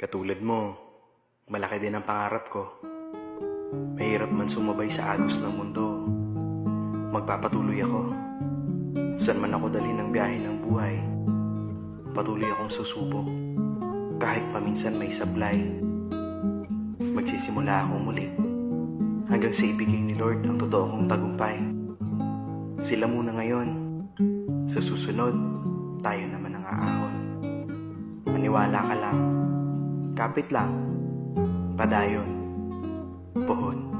Katulad mo, malaki din ang pangarap ko. Mahirap man sumabay sa agos ng mundo. Magpapatuloy ako. Saan man ako dalhin ng biyahe ng buhay, patuloy akong susubok. Kahit paminsan may sablay, magsisimula akong muli. Hanggang sa ibigay ni Lord ang totoo kong tagumpay. Sila muna ngayon. Sa susunod, tayo naman ang aahon. Maniwala ka lang. Kapit lang. Padayon. Puhon.